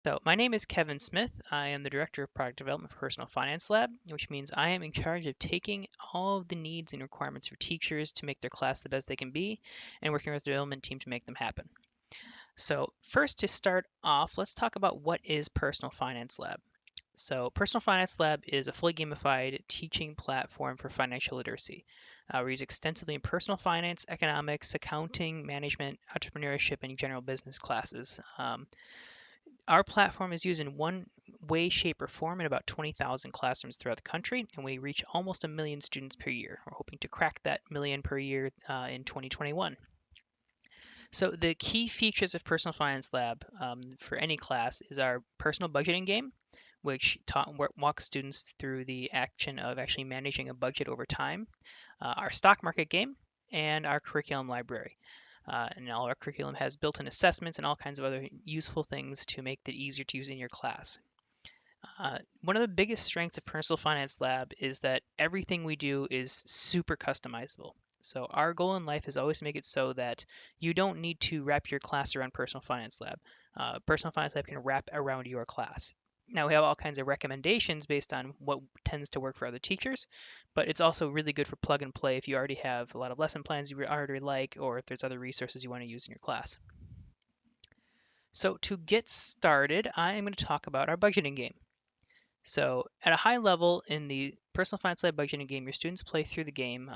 So my name is Kevin Smith. I am the Director of Product Development for Personal Finance Lab, which means I am in charge of taking all of the needs and requirements for teachers to make their class the best they can be and working with the development team to make them happen. So first, to start off, let's talk about what is Personal Finance Lab. So Personal Finance Lab is a fully gamified teaching platform for financial literacy. We use extensively in personal finance, economics, accounting, management, entrepreneurship, and general business classes. Our platform is used in one way, shape, or form in about 20,000 classrooms throughout the country, and we reach almost a million students per year. We're hoping to crack that million per year in 2021. So the key features of Personal Finance Lab for any class is our personal budgeting game, which walks students through the action of actually managing a budget over time, our stock market game, and our curriculum library. And all our curriculum has built-in assessments and all kinds of other useful things to make it easier to use in your class. One of the biggest strengths of Personal Finance Lab is that everything we do is super customizable. So our goal in life is always to make it so that you don't need to wrap your class around Personal Finance Lab. Personal Finance Lab can wrap around your class. Now we have all kinds of recommendations based on what tends to work for other teachers, but it's also really good for plug and play if you already have a lot of lesson plans you already like, or if there's other resources you want to use in your class. So to get started, I am going to talk about our budgeting game. So at a high level in the Personal Finance Lab budgeting game, your students play through the game.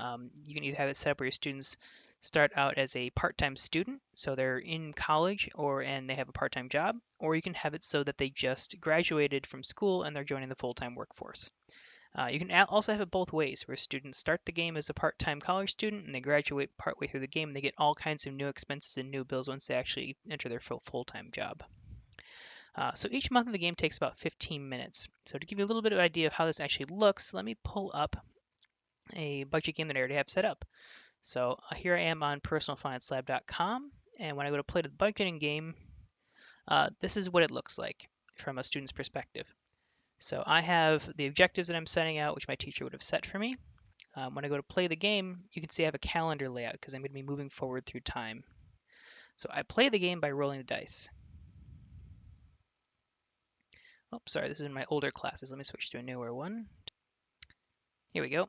You can either have it set up where your students start out as a part-time student, so they're in college and they have a part-time job, or you can have it so that they just graduated from school and they're joining the full-time workforce. You can also have it both ways, where students start the game as a part-time college student and they graduate partway through the game and they get all kinds of new expenses and new bills once they actually enter their full-time job. So each month of the game takes about 15 minutes. So to give you a little bit of idea of how this actually looks, let me pull up a budget game that I already have set up. So here I am on PersonalFinanceLab.com, and when I go to play the budgeting game, this is what it looks like from a student's perspective. So I have the objectives that I'm setting out, which my teacher would have set for me. When I go to play the game, you can see I have a calendar layout because I'm going to be moving forward through time. So I play the game by rolling the dice. Oh, sorry, this is in my older classes. Let me switch to a newer one. Here we go.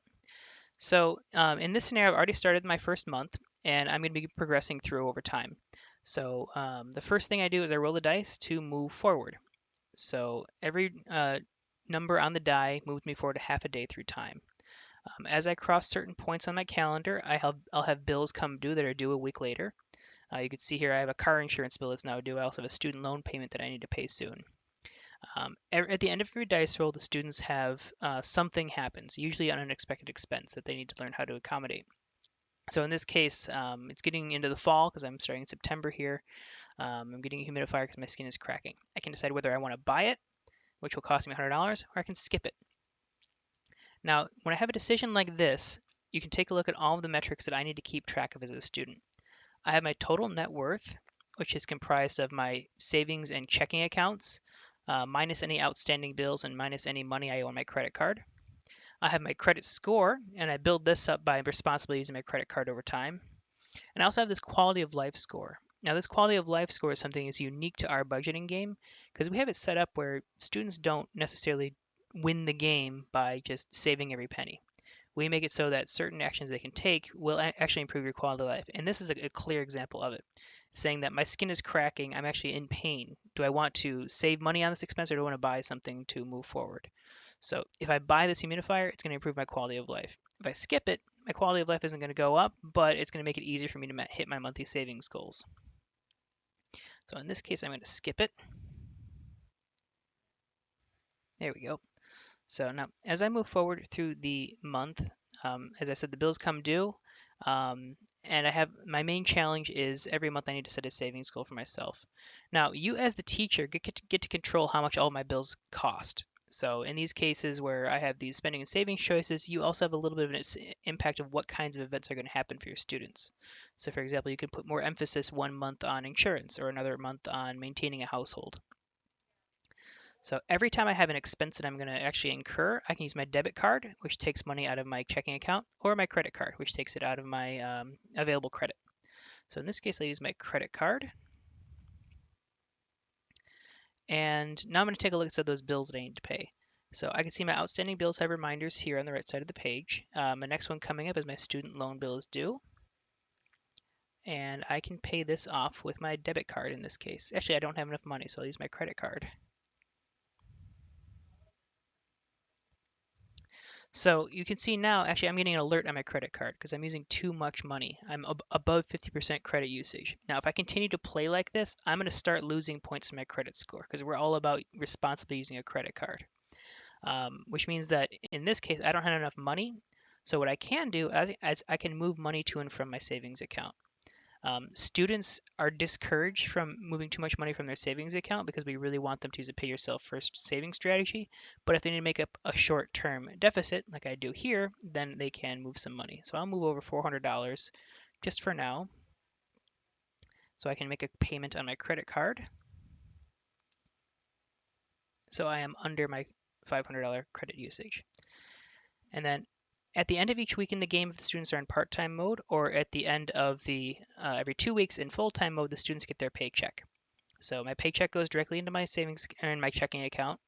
So in this scenario, I've already started my first month, and I'm going to be progressing through over time. So the first thing I do is I roll the dice to move forward. So every number on the die moves me forward a half a day through time. As I cross certain points on my calendar, I'll have bills come due that are due a week later. You can see here I have a car insurance bill that's now due. I also have a student loan payment that I need to pay soon. At the end of every dice roll, the students have something happens, usually an unexpected expense that they need to learn how to accommodate. So in this case, it's getting into the fall because I'm starting in September here. I'm getting a humidifier because my skin is cracking. I can decide whether I want to buy it, which will cost me $100, or I can skip it. Now, when I have a decision like this, you can take a look at all of the metrics that I need to keep track of as a student. I have my total net worth, which is comprised of my savings and checking accounts, minus any outstanding bills and minus any money I owe on my credit card. I have my credit score, and I build this up by responsibly using my credit card over time. And I also have this quality of life score. Now, this quality of life score is something that's unique to our budgeting game because we have it set up where students don't necessarily win the game by just saving every penny. We make it so that certain actions they can take will actually improve your quality of life. And this is a clear example of it, saying that my skin is cracking, I'm actually in pain. Do I want to save money on this expense, or do I want to buy something to move forward? So if I buy this humidifier, it's going to improve my quality of life. If I skip it, my quality of life isn't going to go up, but it's going to make it easier for me to hit my monthly savings goals. So in this case, I'm going to skip it. There we go. So now, as I move forward through the month, as I said, the bills come due, and I have my main challenge is every month I need to set a savings goal for myself. Now, you as the teacher get to control how much all my bills cost. So in these cases where I have these spending and savings choices, you also have a little bit of an impact of what kinds of events are going to happen for your students. So for example, you can put more emphasis one month on insurance or another month on maintaining a household. So every time I have an expense that I'm going to actually incur, I can use my debit card, which takes money out of my checking account, or my credit card, which takes it out of my available credit. So in this case, I use my credit card. And now I'm going to take a look at some of those bills that I need to pay. So I can see my outstanding bills have reminders here on the right side of the page. My next one coming up is my student loan bill is due. And I can pay this off with my debit card in this case. Actually, I don't have enough money, so I'll use my credit card. So you can see now, actually, I'm getting an alert on my credit card because I'm using too much money. I'm above 50% credit usage. Now, if I continue to play like this, I'm going to start losing points in my credit score because we're all about responsibly using a credit card, which means that in this case, I don't have enough money. So what I can do is I can move money to and from my savings account. Students are discouraged from moving too much money from their savings account because we really want them to use a pay yourself first saving strategy. But if they need to make up a short term deficit, like I do here, then they can move some money. So I'll move over $400 just for now so I can make a payment on my credit card. So I am under my $500 credit usage. And then at the end of each week in the game, if the students are in part-time mode, or at the end of the every 2 weeks in full-time mode, the students get their paycheck. So my paycheck goes directly into my savings and my checking account.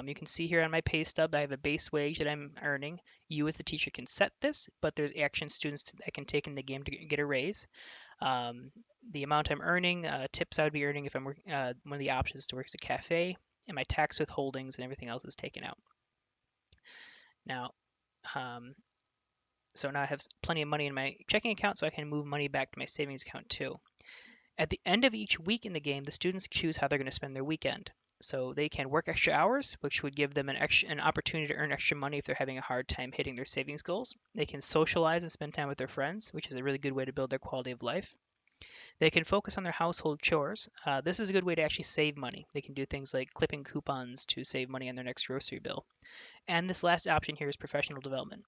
You can see here on my pay stub, I have a base wage that I'm earning. You as the teacher can set this, but there's action students that can take in the game to get a raise. The amount I'm earning, tips I would be earning if I'm working, one of the options to work as a cafe, and my tax withholdings and everything else is taken out. Now, um, so now I have plenty of money in my checking account, so I can move money back to my savings account too. At the end of each week in the game, the students choose how they're going to spend their weekend. So they can work extra hours, which would give them an opportunity to earn extra money if they're having a hard time hitting their savings goals. They can socialize and spend time with their friends, which is a really good way to build their quality of life. They can focus on their household chores. This is a good way to actually save money. They can do things like clipping coupons to save money on their next grocery bill. And this last option here is professional development.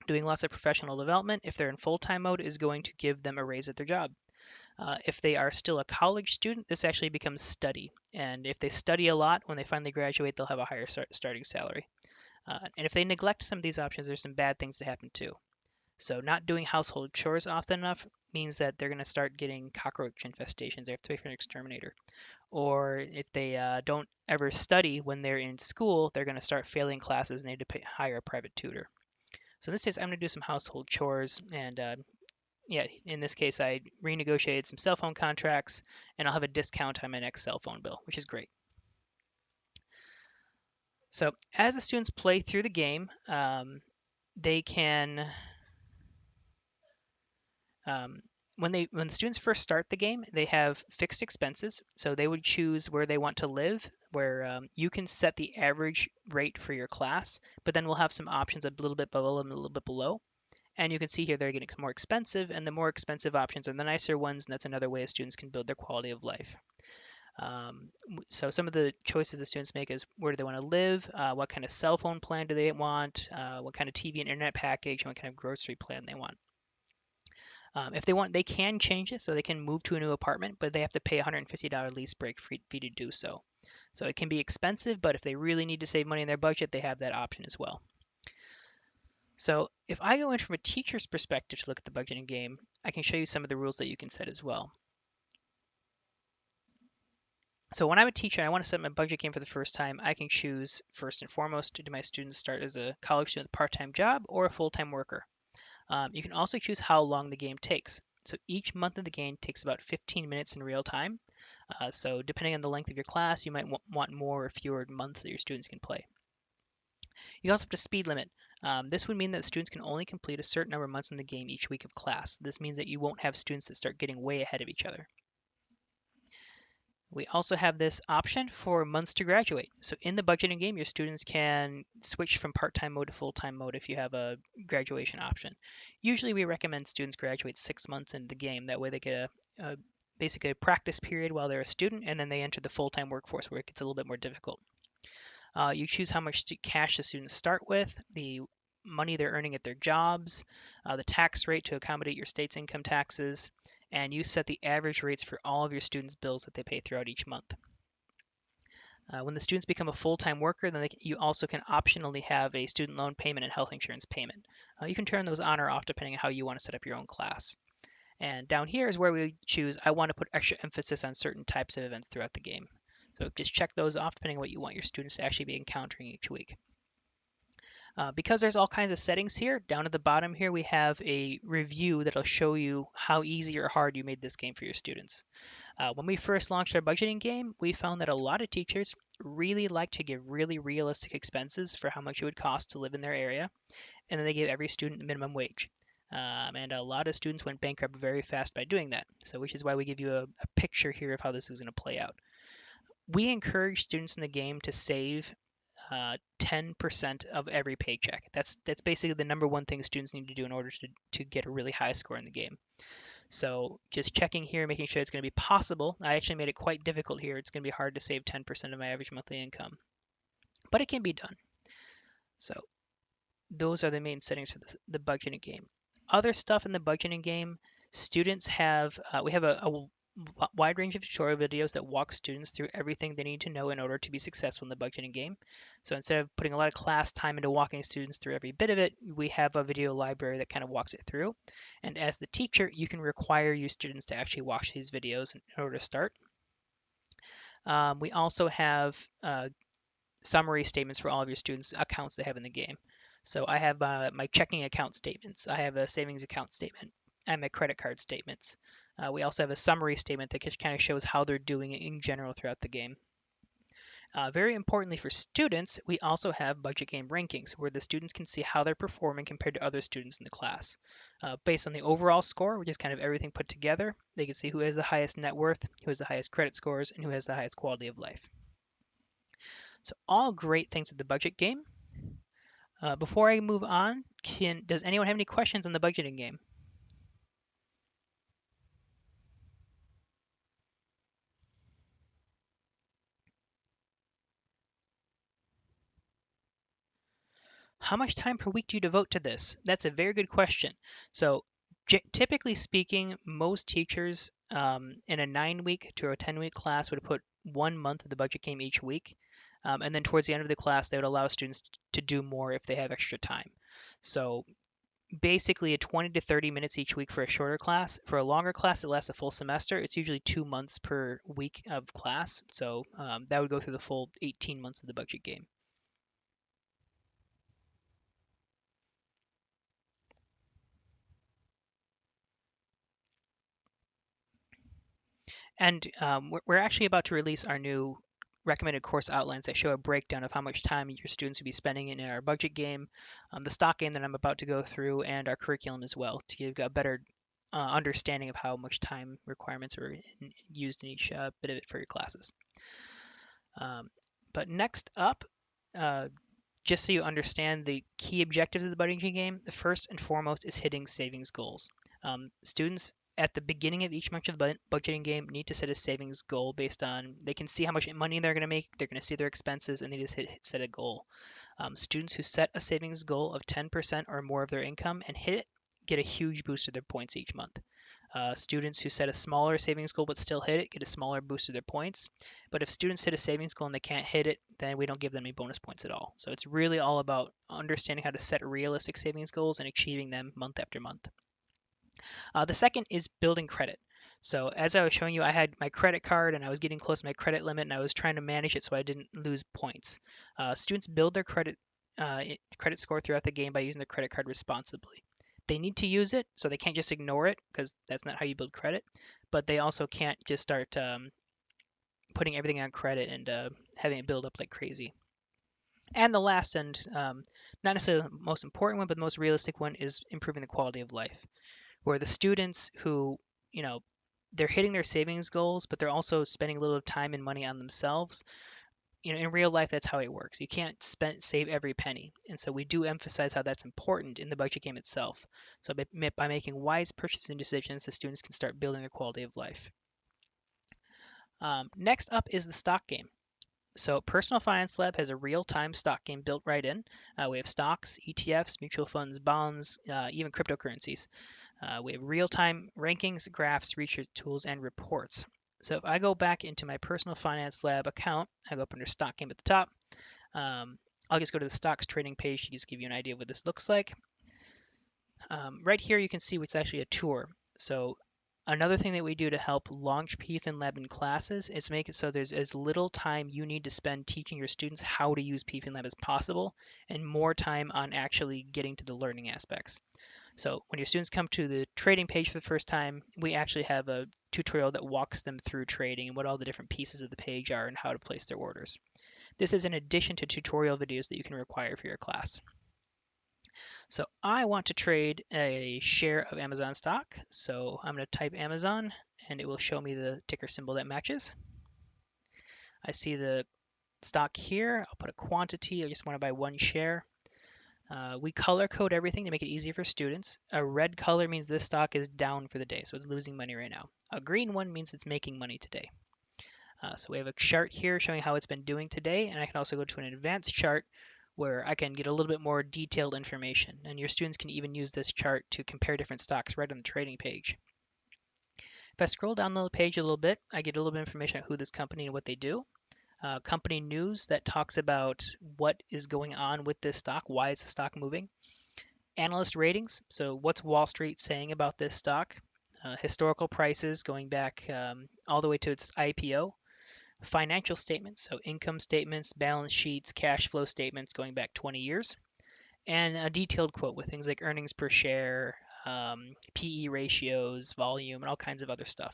Doing lots of professional development, if they're in full-time mode, is going to give them a raise at their job. If they are still a college student, this actually becomes study. And if they study a lot, when they finally graduate, they'll have a higher starting salary. And if they neglect some of these options, there's some bad things that happen too. So not doing household chores often enough means that they're going to start getting cockroach infestations. They have to pay for an exterminator. Or if they don't ever study when they're in school, they're going to start failing classes and they need to hire a private tutor. So in this case, I'm going to do some household chores and yeah, in this case, I renegotiated some cell phone contracts and I'll have a discount on my next cell phone bill, which is great. So as the students play through the game, they can, when the students first start the game, they have fixed expenses. So they would choose where they want to live, where you can set the average rate for your class, but then we'll have some options a little bit below and a little bit below. And you can see here they're getting more expensive, and the more expensive options are the nicer ones, and that's another way students can build their quality of life. So some of the choices the students make is where do they want to live, what kind of cell phone plan do they want, what kind of TV and internet package, and what kind of grocery plan they want. If they want, they can change it, so they can move to a new apartment, but they have to pay a $150 lease break fee to do so. So it can be expensive, but if they really need to save money in their budget, they have that option as well. So if I go in from a teacher's perspective to look at the budgeting game, I can show you some of the rules that you can set as well. So when I'm a teacher and I want to set my budget game for the first time, I can choose first and foremost, do my students start as a college student with a part-time job or a full-time worker? You can also choose how long the game takes. So each month of the game takes about 15 minutes in real time. So depending on the length of your class, you might want more or fewer months that your students can play. You also have a speed limit. This would mean that students can only complete a certain number of months in the game each week of class. This means that you won't have students that start getting way ahead of each other. We also have this option for months to graduate. So in the budgeting game, your students can switch from part-time mode to full-time mode if you have a graduation option. Usually we recommend students graduate 6 months into the game. That way they get basically a practice period while they're a student, and then they enter the full-time workforce where it gets a little bit more difficult. You choose how much cash the students start with, the money they're earning at their jobs, the tax rate to accommodate your state's income taxes, and you set the average rates for all of your students' bills that they pay throughout each month. When the students become a full-time worker, then you also can optionally have a student loan payment and health insurance payment. You can turn those on or off depending on how you want to set up your own class. And down here is where we choose, I want to put extra emphasis on certain types of events throughout the game. So just check those off depending on what you want your students to actually be encountering each week. Because there's all kinds of settings here, down at the bottom here we have a review that'll show you how easy or hard you made this game for your students. When we first launched our budgeting game, we found that a lot of teachers really like to give really realistic expenses for how much it would cost to live in their area, and then they gave every student a minimum wage. And a lot of students went bankrupt very fast by doing that. So, which is why we give you a picture here of how this is going to play out. We encourage students in the game to save 10% of every paycheck. That's basically the number one thing students need to do in order to get a really high score in the game. So just checking here, making sure it's going to be possible. I actually made it quite difficult here. It's going to be hard to save 10% of my average monthly income, but it can be done. So those are the main settings for the budgeting game. Other stuff in the budgeting game, students have, we have a wide range of tutorial videos that walk students through everything they need to know in order to be successful in the budgeting game. So instead of putting a lot of class time into walking students through every bit of it, we have a video library that kind of walks it through. And as the teacher, you can require your students to actually watch these videos in order to start. We also have summary statements for all of your students' accounts they have in the game. So I have my checking account statements. I have a savings account statement. I have my credit card statements. We also have a summary statement that just kind of shows how they're doing in general throughout the game. Very importantly for students, we also have budget game rankings where the students can see how they're performing compared to other students in the class. Based on the overall score, which is kind of everything put together, they can see who has the highest net worth, who has the highest credit scores, and who has the highest quality of life. So all great things with the budget game. Before I move on, does anyone have any questions on the budgeting game? How much time per week do you devote to this? That's a very good question. So typically speaking, most teachers in a 9-week to a 10-week class would put 1 month of the budget game each week. And then towards the end of the class, they would allow students to do more if they have extra time. So basically 20 to 30 minutes each week for a shorter class. For a longer class that lasts a full semester, it's usually 2 months per week of class. So that would go through the full 18 months of the budget game. And we're actually about to release our new recommended course outlines that show a breakdown of how much time your students will be spending in our budget game, the stock game that I'm about to go through, and our curriculum as well to give a better understanding of how much time requirements are used in each bit of it for your classes. But next up, just so you understand the key objectives of the budgeting game, the first and foremost is hitting savings goals. Students at the beginning of each month of the budgeting game need to set a savings goal based on they can see how much money they're going to make, they're going to see their expenses, and they just set a goal. Students who set a savings goal of 10% or more of their income and hit it get a huge boost to their points each month. Students who set a smaller savings goal but still hit it get a smaller boost to their points. But if students hit a savings goal and they can't hit it, then we don't give them any bonus points at all. So it's really all about understanding how to set realistic savings goals and achieving them month after month. The second is building credit. So as I was showing you, I had my credit card and I was getting close to my credit limit and I was trying to manage it so I didn't lose points. Students build their credit score throughout the game by using their credit card responsibly. They need to use it, so they can't just ignore it because that's not how you build credit. But they also can't just start putting everything on credit and having it build up like crazy. And the last and not necessarily the most important one, but the most realistic one is improving the quality of life, where the students who, you know, they're hitting their savings goals, but they're also spending a little time and money on themselves. In real life, that's how it works. You can't save every penny. And so we do emphasize how that's important in the budget game itself. So by making wise purchasing decisions, the students can start building their quality of life. Next up is the stock game. So Personal Finance Lab has a real-time stock game built right in. We have stocks, ETFs, mutual funds, bonds, even cryptocurrencies. We have real-time rankings, graphs, research tools, and reports. So if I go back into my Personal Finance Lab account, I go up under Stock Game at the top. I'll just go to the stocks trading page to just give you an idea of what this looks like. Right here, you can see what's actually a tour. So Another thing that we do to help launch PFinLab in classes is make it so there's as little time you need to spend teaching your students how to use PFinLab as possible, and more time on actually getting to the learning aspects. So when your students come to the trading page for the first time, we actually have a tutorial that walks them through trading and what all the different pieces of the page are and how to place their orders. This is in addition to tutorial videos that you can require for your class. So I want to trade a share of Amazon stock. So I'm going to type Amazon and it will show me the ticker symbol that matches. I see the stock here. I'll put a quantity. I just want to buy one share. We color code everything to make it easy for students. A red color means this stock is down for the day, so it's losing money right now. A green one means it's making money today. So we have a chart here showing how it's been doing today, and I can also go to an advanced chart where I can get a little bit more detailed information. And your students can even use this chart to compare different stocks right on the trading page. If I scroll down the page a little bit, I get a little bit of information on who this company and what they do. Company news that talks about what is going on with this stock, why is the stock moving. Analyst ratings, so what's Wall Street saying about this stock. Historical prices going back all the way to its IPO. Financial statements, so income statements, balance sheets, cash flow statements going back 20 years, and a detailed quote with things like earnings per share, PE ratios, volume, and all kinds of other stuff.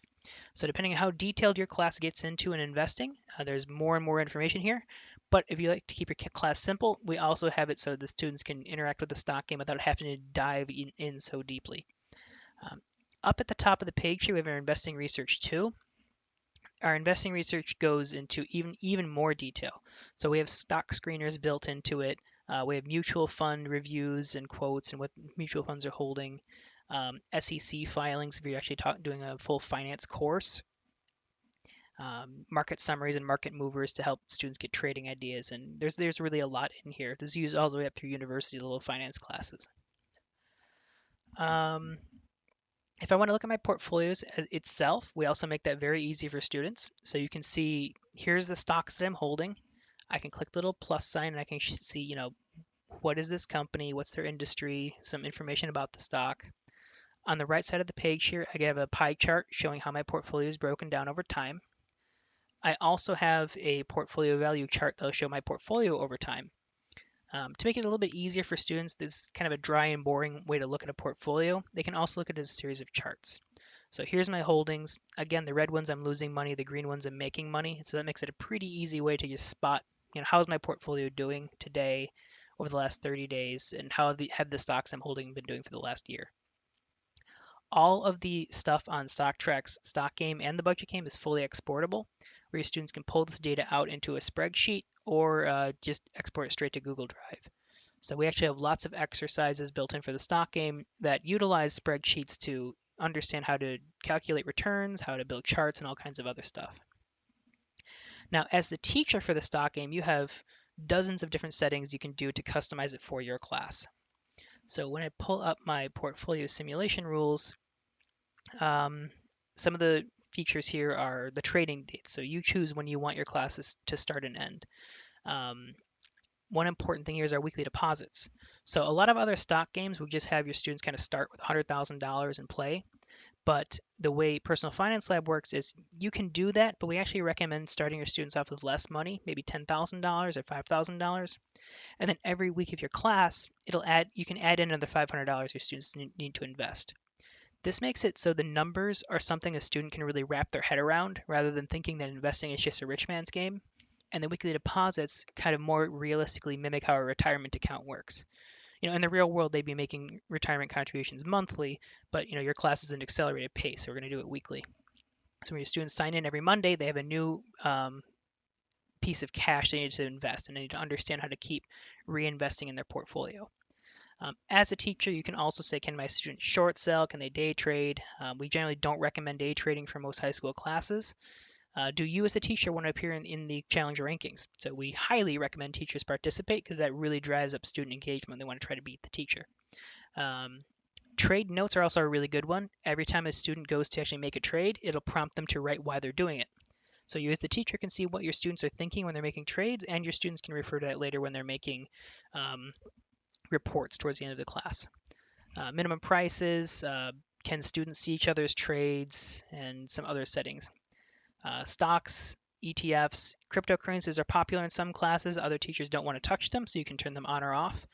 So depending on how detailed your class gets into in investing, there's more and more information here. But if you like to keep your class simple, we also have it so the students can interact with the stock game without having to dive in so deeply. Up at the top of the page here, we have our investing research too. Our investing research goes into even more detail. So we have stock screeners built into it. We have mutual fund reviews and quotes and what mutual funds are holding. SEC filings if you're actually doing a full finance course. Market summaries and market movers to help students get trading ideas. And there's really a lot in here. This is used all the way up through university level finance classes. If I want to look at my portfolios itself, we also make that very easy for students. So you can see here's the stocks that I'm holding. I can click the little plus sign and I can see, what is this company, what's their industry, some information about the stock. On the right side of the page here, I have a pie chart showing how my portfolio is broken down over time. I also have a portfolio value chart that'll show my portfolio over time. To make it a little bit easier for students, this is kind of a dry and boring way to look at a portfolio. They can also look at it as a series of charts. So here's my holdings. Again, the red ones I'm losing money, the green ones I'm making money. So that makes it a pretty easy way to just spot, how's my portfolio doing today, over the last 30 days, and how have the stocks I'm holding been doing for the last year. All of the stuff on Stock-Trak's stock game and the budget game is fully exportable, where your students can pull this data out into a spreadsheet or just export it straight to Google Drive. So we actually have lots of exercises built in for the stock game that utilize spreadsheets to understand how to calculate returns, how to build charts, and all kinds of other stuff. Now, as the teacher for the stock game, you have dozens of different settings you can do to customize it for your class. So when I pull up my portfolio simulation rules, some of the features here are the trading dates. So you choose when you want your classes to start and end. One important thing here is our weekly deposits. So a lot of other stock games will just have your students kind of start with $100,000 and play. But the way Personal Finance Lab works is you can do that, but we actually recommend starting your students off with less money, maybe $10,000 or $5,000. And then every week of your class, you can add in another $500 your students need to invest. This makes it so the numbers are something a student can really wrap their head around rather than thinking that investing is just a rich man's game. And the weekly deposits kind of more realistically mimic how a retirement account works. In the real world, they'd be making retirement contributions monthly, but your class is an accelerated pace, so we're going to do it weekly. So when your students sign in every Monday, they have a new piece of cash they need to invest, and they need to understand how to keep reinvesting in their portfolio. As a teacher, you can also say, can my students short sell? Can they day trade? We generally don't recommend day trading for most high school classes. Do you as a teacher want to appear in the challenge rankings? So we highly recommend teachers participate because that really drives up student engagement. They want to try to beat the teacher. Trade notes are also a really good one. Every time a student goes to actually make a trade, it'll prompt them to write why they're doing it. So you as the teacher can see what your students are thinking when they're making trades, and your students can refer to that later when they're making reports towards the end of the class. Minimum prices, can students see each other's trades, and some other settings. Stocks, ETFs, cryptocurrencies are popular in some classes. Other teachers don't want to touch them, so you can turn them on or off.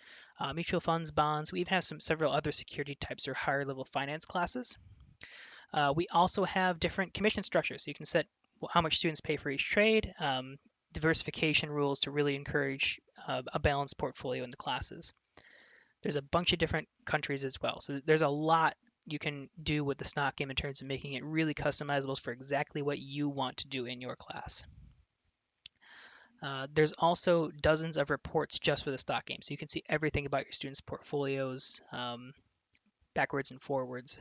Mutual funds, bonds. We even have several other security types or higher level finance classes. We also have different commission structures, so you can set how much students pay for each trade, diversification rules to really encourage a balanced portfolio in the classes. There's a bunch of different countries as well, so there's a lot you can do with the stock game in terms of making it really customizable for exactly what you want to do in your class. There's also dozens of reports just for the stock game, so you can see everything about your students' portfolios, backwards and forwards.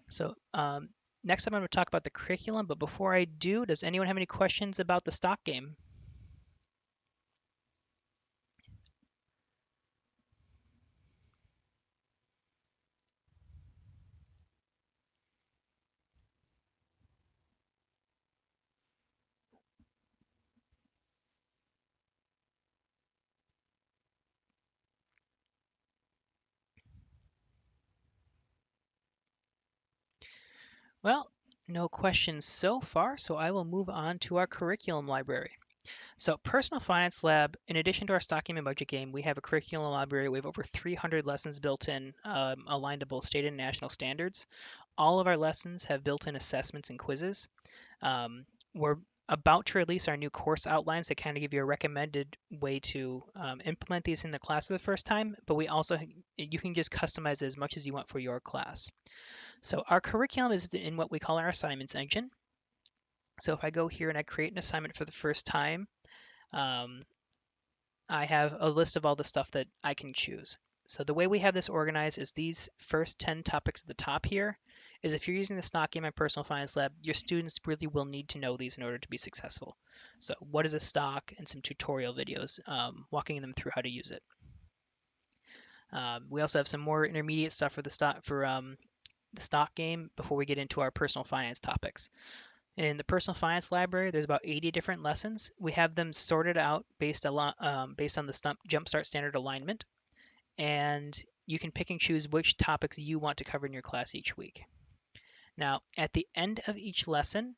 So next up, I'm going to talk about the curriculum, but before I do, does anyone have any questions about the stock game? Well, no questions so far, so I will move on to our curriculum library. So Personal Finance Lab, in addition to our stock game and budget game, we have a curriculum library. We have over 300 lessons built in, aligned to both state and national standards. All of our lessons have built-in assessments and quizzes. We're about to release our new course outlines that kind of give you a recommended way to implement these in the class for the first time, but you can just customize it as much as you want for your class. So our curriculum is in what we call our assignments engine. So if I go here and I create an assignment for the first time, um, I have a list of all the stuff that I can choose. So the way we have this organized is these first 10 topics at the top here is if you're using the Stock Game and Personal Finance Lab, your students really will need to know these in order to be successful. So what is a stock and some tutorial videos walking them through how to use it. We also have some more intermediate stuff for the stock game before we get into our personal finance topics. In the personal finance library, there's about 80 different lessons. We have them sorted out based on the Jumpstart standard alignment, and you can pick and choose which topics you want to cover in your class each week. Now, at the end of each lesson,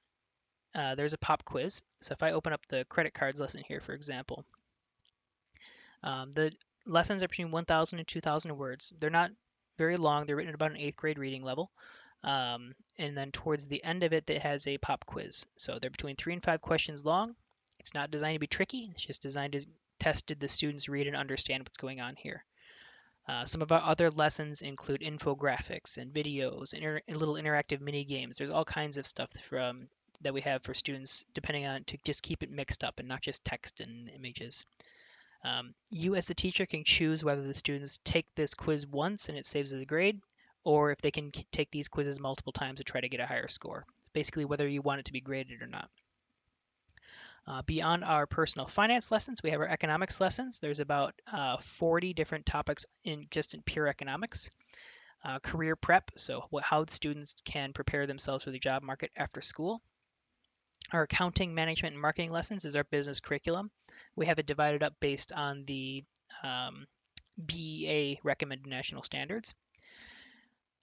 there's a pop quiz. So if I open up the credit cards lesson here, for example, the lessons are between 1,000 and 2,000 words. They're not very long. They're written at about an 8th grade reading level. And then towards the end of it, it has a pop quiz. So they're between 3 and 5 questions long. It's not designed to be tricky. It's just designed to test did the students read and understand what's going on here. Some of our other lessons include infographics and videos and little interactive mini games. There's all kinds of stuff that we have for students depending on to just keep it mixed up and not just text and images. You as the teacher can choose whether the students take this quiz once and it saves as a grade, or if they can take these quizzes multiple times to try to get a higher score. Basically, whether you want it to be graded or not. Beyond our personal finance lessons, we have our economics lessons. There's about 40 different topics in pure economics. Career prep, so how students can prepare themselves for the job market after school. Our accounting, management, and marketing lessons is our business curriculum. We have it divided up based on the BEA recommended national standards.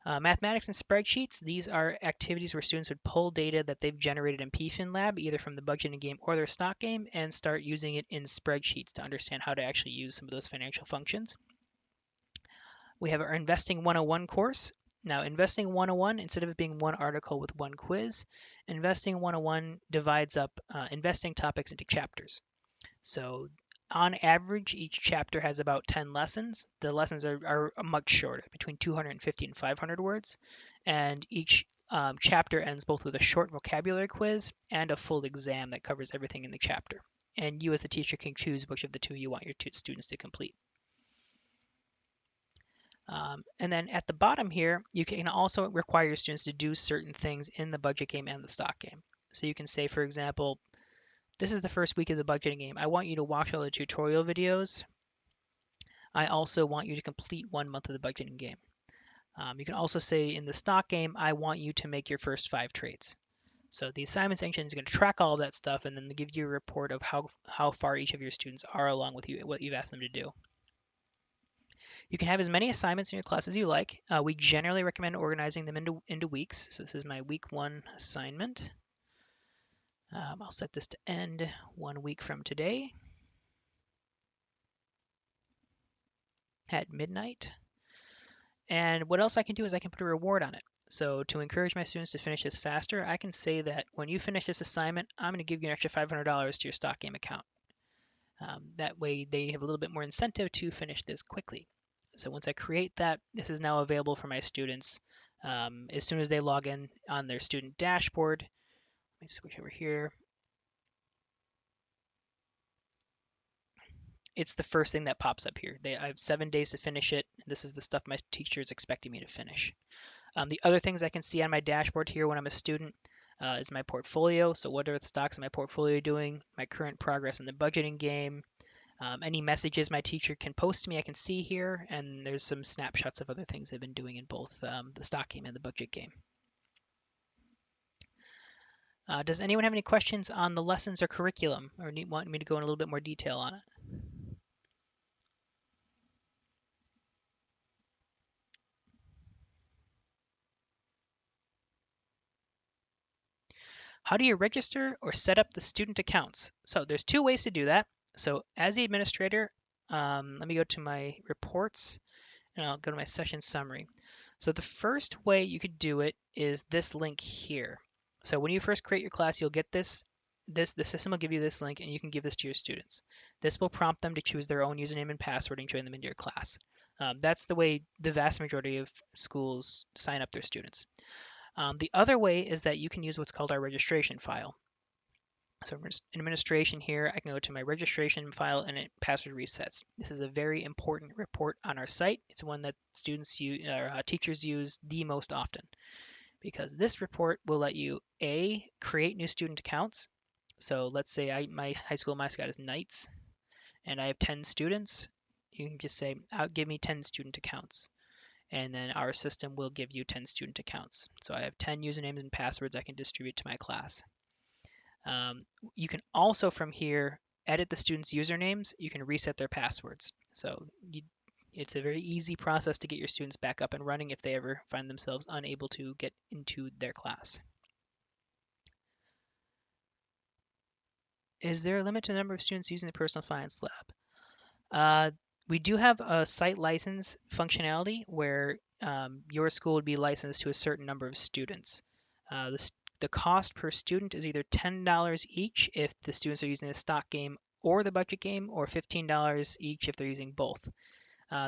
Mathematics and spreadsheets, these are activities where students would pull data that they've generated in PFinLab, either from the budgeting game or their stock game, and start using it in spreadsheets to understand how to actually use some of those financial functions. We have our Investing 101 course. Now, Investing 101, instead of it being one article with one quiz, Investing 101 divides up investing topics into chapters. So on average, each chapter has about 10 lessons. The lessons are much shorter, between 250 and 500 words. And each chapter ends both with a short vocabulary quiz and a full exam that covers everything in the chapter. And you as the teacher can choose which of the two you want your students to complete. And then at the bottom here, you can also require your students to do certain things in the budget game and the stock game. So you can say, for example, this is the first week of the budgeting game. I want you to watch all the tutorial videos. I also want you to complete 1 month of the budgeting game. You can also say in the stock game, I want you to make your first 5 trades. So the assignments engine is going to track all of that stuff and then give you a report of how far each of your students are along with you, what you've asked them to do. You can have as many assignments in your class as you like. We generally recommend organizing them into weeks. So this is my week 1 assignment. I'll set this to end 1 week from today at midnight. And what else I can do is I can put a reward on it. So to encourage my students to finish this faster, I can say that when you finish this assignment, I'm going to give you an extra $500 to your stock game account. That way they have a little bit more incentive to finish this quickly. So once I create that, this is now available for my students. As soon as they log in on their student dashboard, let me switch over here. It's the first thing that pops up here. I have 7 days to finish it. And this is the stuff my teacher is expecting me to finish. The other things I can see on my dashboard here when I'm a student is my portfolio. So what are the stocks in my portfolio doing? My current progress in the budgeting game. Any messages my teacher can post to me, I can see here, and there's some snapshots of other things they've been doing in both the stock game and the budget game. Does anyone have any questions on the lessons or curriculum, or want me to go in a little bit more detail on it? How do you register or set up the student accounts? So there's 2 ways to do that. So as the administrator, let me go to my reports, and I'll go to my session summary. So the first way you could do it is this link here. So when you first create your class, you'll get the system will give you this link, and you can give this to your students. This will prompt them to choose their own username and password and join them into your class. That's the way the vast majority of schools sign up their students. The other way is that you can use what's called our registration file. So in administration here, I can go to my registration file and it password resets. This is a very important report on our site. It's one that students use, or teachers use the most often, because this report will let you create new student accounts. So let's say my high school mascot is Knights, and I have 10 students. You can just say, give me 10 student accounts, and then our system will give you 10 student accounts. So I have 10 usernames and passwords I can distribute to my class. You can also from here edit the students' usernames. You can reset their passwords. So it's a very easy process to get your students back up and running if they ever find themselves unable to get into their class. Is there a limit to the number of students using the Personal Finance Lab? We do have a site license functionality where your school would be licensed to a certain number of students. The cost per student is either $10 each if the students are using the stock game or the budget game, or $15 each if they're using both.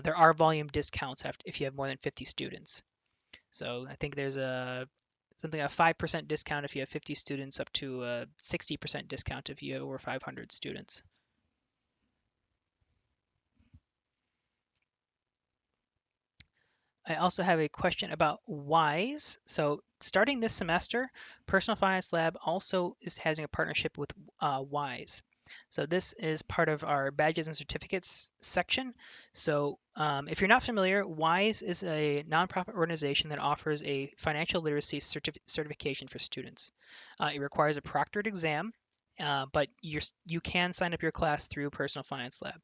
There are volume discounts if you have more than 50 students. So I think there's something a 5% discount if you have 50 students, up to a 60% discount if you have over 500 students. I also have a question about WISE. So starting this semester, Personal Finance Lab also is having a partnership with WISE. So this is part of our badges and certificates section. So if you're not familiar, WISE is a nonprofit organization that offers a financial literacy certification for students. It requires a proctored exam, but you can sign up your class through Personal Finance Lab.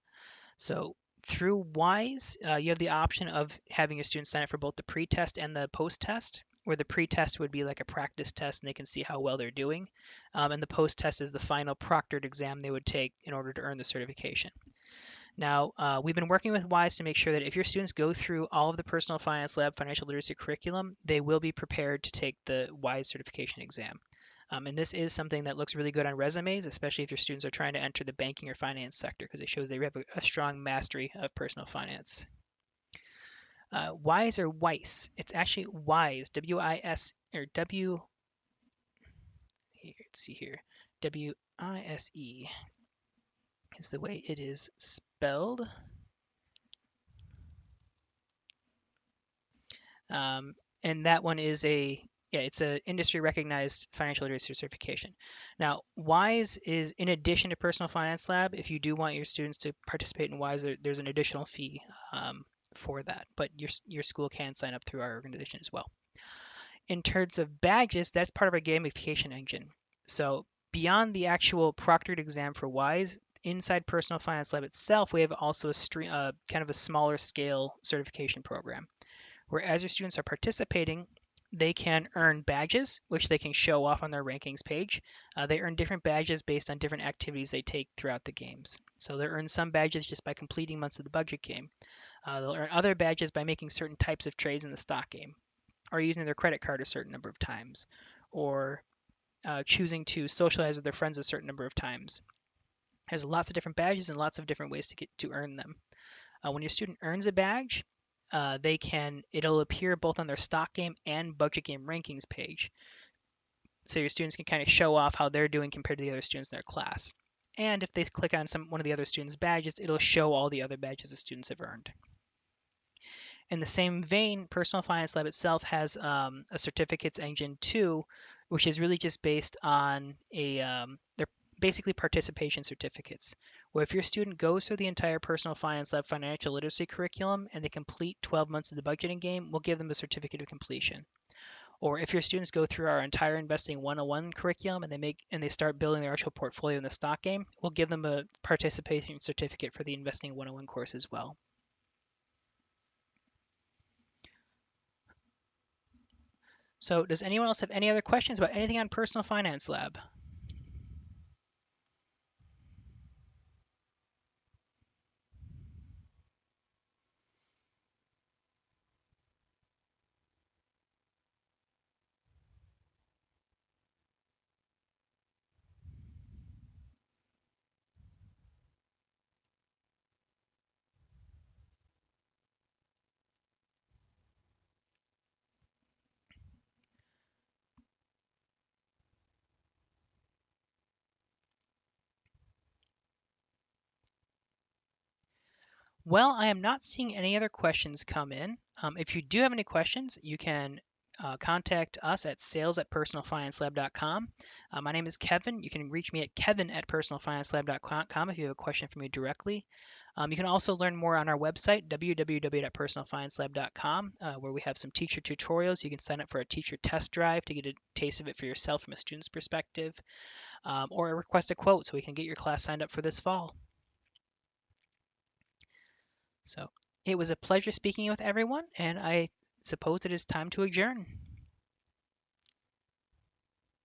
So through WISE, you have the option of having your students sign up for both the pre-test and the post-test, where the pre-test would be like a practice test and they can see how well they're doing. And the post-test is the final proctored exam they would take in order to earn the certification. Now, we've been working with WISE to make sure that if your students go through all of the Personal Finance Lab financial literacy curriculum, they will be prepared to take the WISE certification exam. And this is something that looks really good on resumes, especially if your students are trying to enter the banking or finance sector, because it shows they have a strong mastery of personal finance. WISE or WISE? It's actually WISE, W-I-S, or W, let's see here, W-I-S-E is the way it is spelled. And that one is it's an industry recognized financial literacy certification. Now, WISE is in addition to Personal Finance Lab. If you do want your students to participate in WISE, there's an additional fee for that, but your school can sign up through our organization as well. In terms of badges, that's part of our gamification engine. So beyond the actual proctored exam for WISE, inside Personal Finance Lab itself, we have also kind of a smaller scale certification program, where as your students are participating, they can earn badges, which they can show off on their rankings page. They earn different badges based on different activities they take throughout the games. So they'll earn some badges just by completing months of the budget game. They'll earn other badges by making certain types of trades in the stock game, or using their credit card a certain number of times, or choosing to socialize with their friends a certain number of times. There's lots of different badges and lots of different ways to earn them. When your student earns a badge, it'll appear both on their stock game and budget game rankings page. So your students can kind of show off how they're doing compared to the other students in their class. And if they click on one of the other students' badges, it'll show all the other badges the students have earned. In the same vein, Personal Finance Lab itself has a certificates engine too, which is really just based on they're basically participation certificates, where if your student goes through the entire Personal Finance Lab financial literacy curriculum and they complete 12 months of the budgeting game, we'll give them a certificate of completion. Or if your students go through our entire Investing 101 curriculum and they start building their actual portfolio in the stock game, we'll give them a participation certificate for the Investing 101 course as well. So does anyone else have any other questions about anything on Personal Finance Lab? Well, I am not seeing any other questions come in. If you do have any questions, you can contact us at sales@personalfinancelab.com. My name is Kevin. You can reach me at kevin@personalfinancelab.com if you have a question for me directly. You can also learn more on our website, www.personalfinancelab.com, where we have some teacher tutorials. You can sign up for a teacher test drive to get a taste of it for yourself from a student's perspective, or request a quote so we can get your class signed up for this fall. So it was a pleasure speaking with everyone, and I suppose it is time to adjourn.